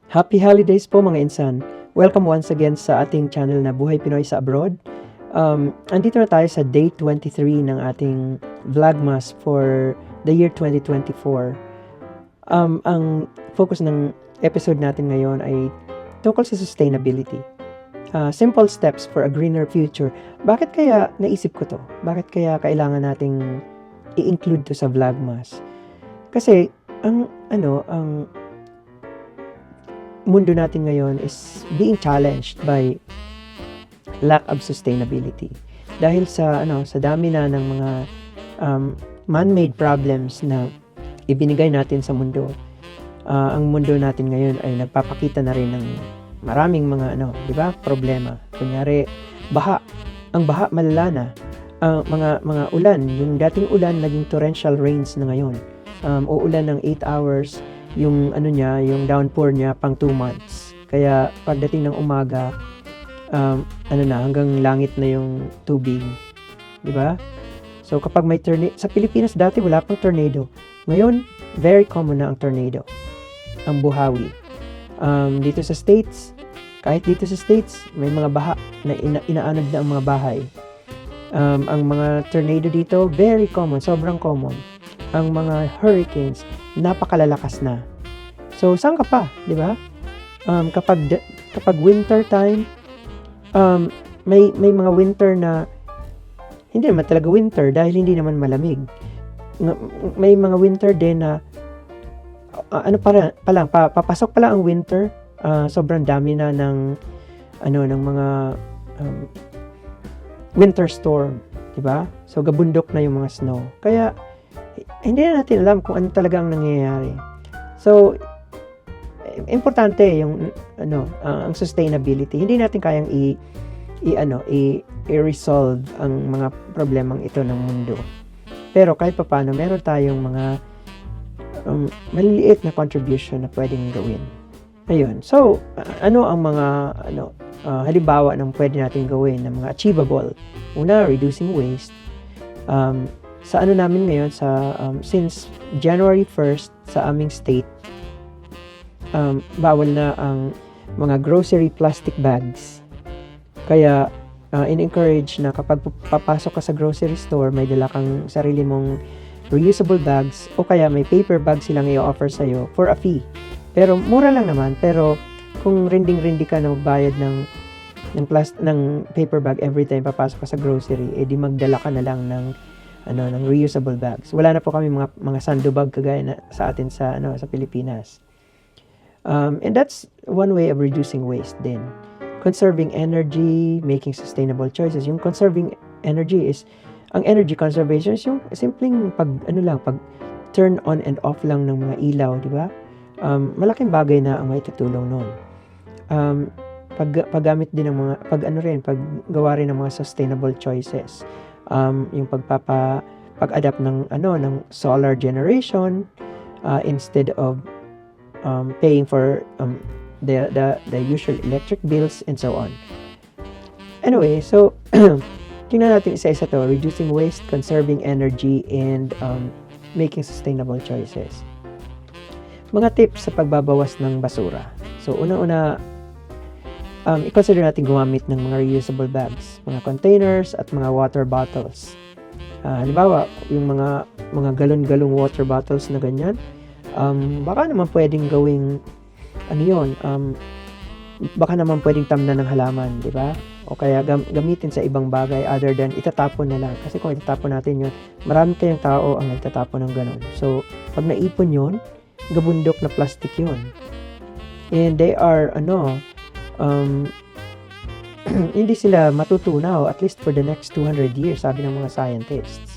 Happy holidays po mga insan. Welcome once again sa ating channel na Buhay Pinoy sa Abroad. Andito na tayo sa day 23 ng ating Vlogmas for the year 2024. Ang focus ng episode natin ngayon ay tungkol sa sustainability. Simple steps for a greener future. Bakit kaya naisip ko to? Bakit kaya kailangan nating i-include to sa Vlogmas? Kasi ang mundo natin ngayon is being challenged by lack of sustainability. Dahil sa dami na ng mga man-made problems na ibinigay natin sa mundo. Ang mundo natin ngayon ay nagpapakita na rin ng maraming mga problema. Kunyari, baha. Ang baha malala na. Mga ulan, yung dating ulan naging torrential rains na ngayon. Uulan ng 8 hours, yung yung downpour niya pang 2 months. Kaya pagdating ng umaga, hanggang langit na yung tubig. 'Di ba? So kapag may tornado, sa Pilipinas dati wala pang tornado. Ngayon, very common na ang tornado. Ang buhawi. Dito sa States, kahit dito sa States, may mga baha na inaanod na ang mga bahay. Ang mga tornado dito, very common, sobrang common. Ang mga hurricanes, napakalalakas na. So, saan ka pa, di ba? Kapag winter time, may mga winter na hindi naman talaga winter dahil hindi naman malamig. May mga winter din na papasok pa lang ang winter, sobrang dami na ng mga winter storm, di ba? So, gabundok na yung mga snow. Kaya hindi na natin alam kung ano talaga ang nangyayari. So, importante yung ang sustainability. Hindi natin kayang i-resolve ang mga problemang ito ng mundo. Pero kahit papaano, meron tayong mga maliliit na contribution na pwedeng gawin. Ayun. So, ano ang mga halimbawa ng pwede natin gawin na mga achievable? Una, reducing waste. Sa namin ngayon since January 1st sa aming state, bawal na ang mga grocery plastic bags. Kaya in-encourage na kapag papasok ka sa grocery store, may dala kang sarili mong reusable bags o kaya may paper bag silang i-offer sa'yo for a fee. Pero mura lang naman, pero kung rinding-rindi ka na magbayad ng paper bag every time papasok ka sa grocery, edi magdala ka na lang ng reusable bags. Wala na po kami mga sandubag kagaya na sa atin sa Pilipinas. And that's one way of reducing waste din. Conserving energy, making sustainable choices. Yung conserving energy is, ang energy conservation is yung simpleng pag turn on and off lang ng mga ilaw, di ba? Malaking bagay na ang maitutulong noon. Paggamit din ng mga paggawa rin ng mga sustainable choices. Yung pag-adapt ng solar generation instead of paying for the usual electric bills and so on. Anyway, so tingnan natin isa-isa to: reducing waste, conserving energy, and making sustainable choices. Mga tips sa pagbabawas ng basura. So una-una, i-consider natin gumamit ng mga reusable bags, mga containers at mga water bottles. Halimbawa, yung mga galon-galong water bottles na ganyan, baka naman pwedeng gawing baka naman pwedeng tamnan ng halaman, di ba? O kaya gamitin sa ibang bagay other than itatapon na lang. Kasi kung itatapon natin yun, marami kayong tao ang nagtatapon ng ganon. So, pag naipon yun, gabundok na plastic yun. And they are hindi sila matutunaw at least for the next 200 years, sabi ng mga scientists.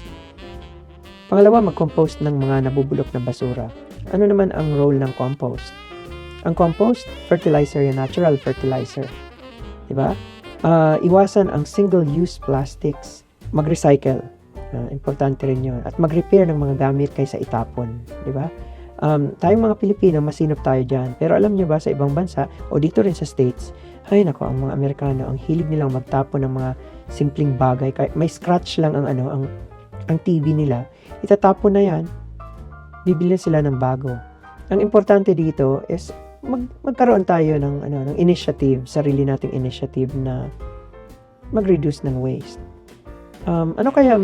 Pangalawa, mag-compost ng mga nabubulok na basura. Ano naman ang role ng compost? Ang compost, fertilizer yan, natural fertilizer. Diba? Iwasan ang single-use plastics. Mag-recycle. Importante rin yun. At mag-repair ng mga gamit kaysa itapon. Diba? Tayong mga Pilipino, masinop tayo dyan. Pero alam nyo ba, sa ibang bansa, o dito rin sa States, ay nako, ang mga Amerikano, ang hilig nilang magtapon ng mga simpleng bagay. May scratch lang ang TV nila. Itatapon na yan. Bibili sila ng bago. Ang importante dito is magkaroon tayo ng ng initiative, sarili nating initiative na mag-reduce ng waste. Ano kaya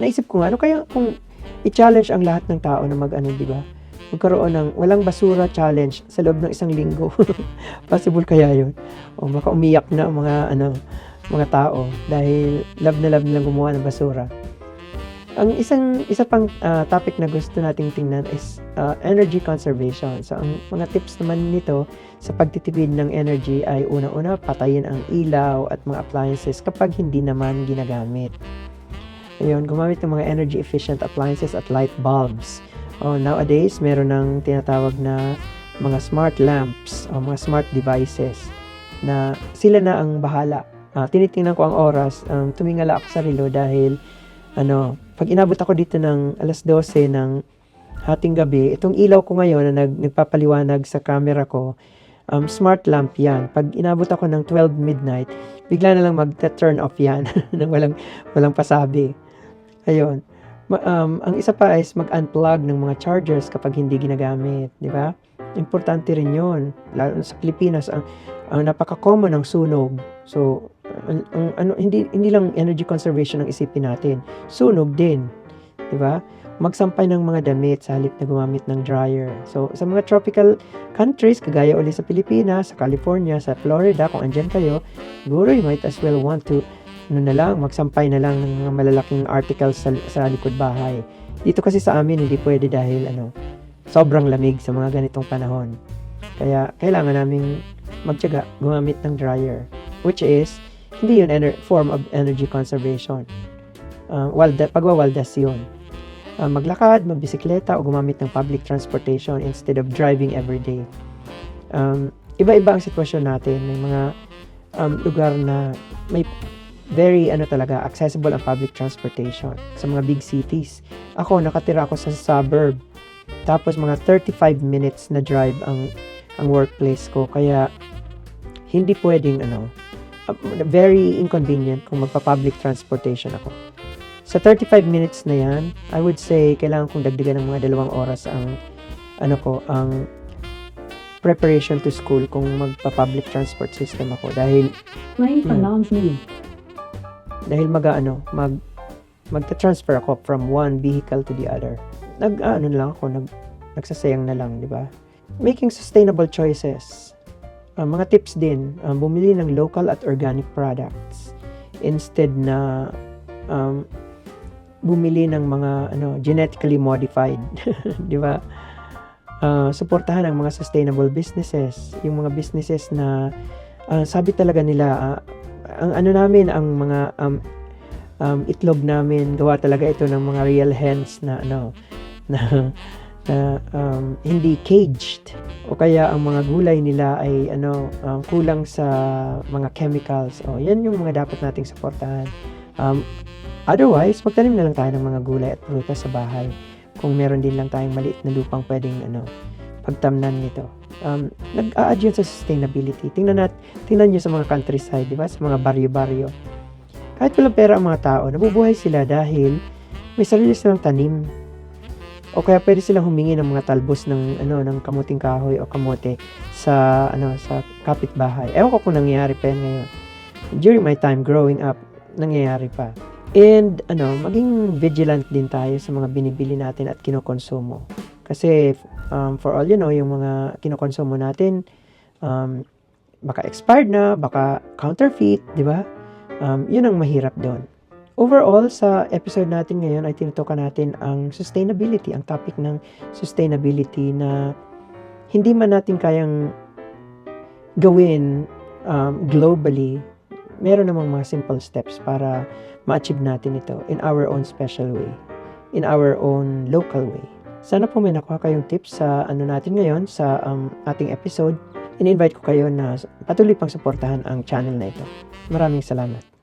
naisip ko nga, ano kaya kung i-challenge ang lahat ng tao na di ba? Magkaroon ng walang basura challenge sa loob ng 1 linggo. Possible kaya 'yun? O baka umiyak na ang mga tao dahil love na love nilang gumawa ng basura. Ang isa pang topic na gusto nating tingnan is energy conservation. So ang mga tips naman nito sa pagtitipid ng energy ay una-una patayin ang ilaw at mga appliances kapag hindi naman ginagamit. Ayun, gumamit ng mga energy efficient appliances at light bulbs. Nowadays, meron ng tinatawag na mga smart lamps o mga smart devices na sila na ang bahala. Tinitingnan ko ang oras, tumingala ako sa relo dahil pag inabot ako dito ng 12:00 ng hating gabi, itong ilaw ko ngayon na nagpapaliwanag sa camera ko, smart lamp yan. Pag inabot ako ng 12 midnight, bigla na lang mag-turn off yan nang walang pasabi. Ayun. Ang isa pa is mag-unplug ng mga chargers kapag hindi ginagamit, di ba? Importante rin 'yon. Lalo sa Pilipinas, ang napaka-common ng sunog. So, hindi lang energy conservation ang isipin natin. Sunog din, di ba? Magsampay ng mga damit sa halip na gumamit ng dryer. So, sa mga tropical countries, kagaya uli sa Pilipinas, sa California, sa Florida, kung andyan kayo, siguro you might as well want to magsampay na lang ng mga malalaking articles sa likod bahay. Dito kasi sa amin hindi pwede dahil sobrang lamig sa mga ganitong panahon. Kaya kailangan naming magtiyaga gumamit ng dryer, which is hindi yun form of energy conservation. Pagwawaldas yun. Maglakad, magbisikleta o gumamit ng public transportation instead of driving every day. Iba-iba ang sitwasyon natin. May mga lugar na may very talaga accessible ang public transportation sa mga big cities. Ako nakatira ako sa suburb. Tapos mga 35 minutes na drive ang workplace ko, kaya hindi pwedeng very inconvenient kung magpa-public transportation ako. Sa 35 minutes na yan, I would say kailangan kong dagdagan ng mga 2 oras ang preparation to school kung magpa-public transport system ako dahil magta-transfer ako from one vehicle to the other. Nagsasayang na lang, di ba? Making sustainable choices. Mga tips din, bumili ng local at organic products instead na bumili ng mga genetically modified, di ba? Suportahan ang mga sustainable businesses, yung mga businesses na sabi talaga nila ang mga itlog namin gawa talaga ito ng mga real hens na hindi caged, o kaya ang mga gulay nila ay kulang sa mga chemicals. Yan yung mga dapat nating suportahan. Otherwise, magtanim na lang tayo ng mga gulay at prutas sa bahay kung meron din lang tayong maliit na lupang pwedeng pagtamnan nito. Nag-a-add yun sa sustainability. Tingnan nyo sa mga countryside, di ba? Sa mga baryo-baryo. Kahit walang pera ang mga tao, nabubuhay sila dahil may sarili silang tanim. O kaya pwede silang humingi ng mga talbos ng kamuting kahoy o kamote sa kapitbahay. Ewan ko kung nangyayari pa yan ngayon. During my time growing up, nangyayari pa. And maging vigilant din tayo sa mga binibili natin at kinokonsumo. Kasi for all you know, yung mga kinokonsumo natin baka expired na, baka counterfeit, di ba? Yun ang mahirap doon. Overall, sa episode natin ngayon ay tinutukan natin ang sustainability, ang topic ng sustainability na hindi man natin kayang gawin globally. Meron namang mga simple steps para ma-achieve natin ito in our own special way, in our own local way. Sana po may nakuha kayong tips sa natin ngayon sa ating episode. In-invite ko kayo na patuloy pang suportahan ang channel na ito. Maraming salamat.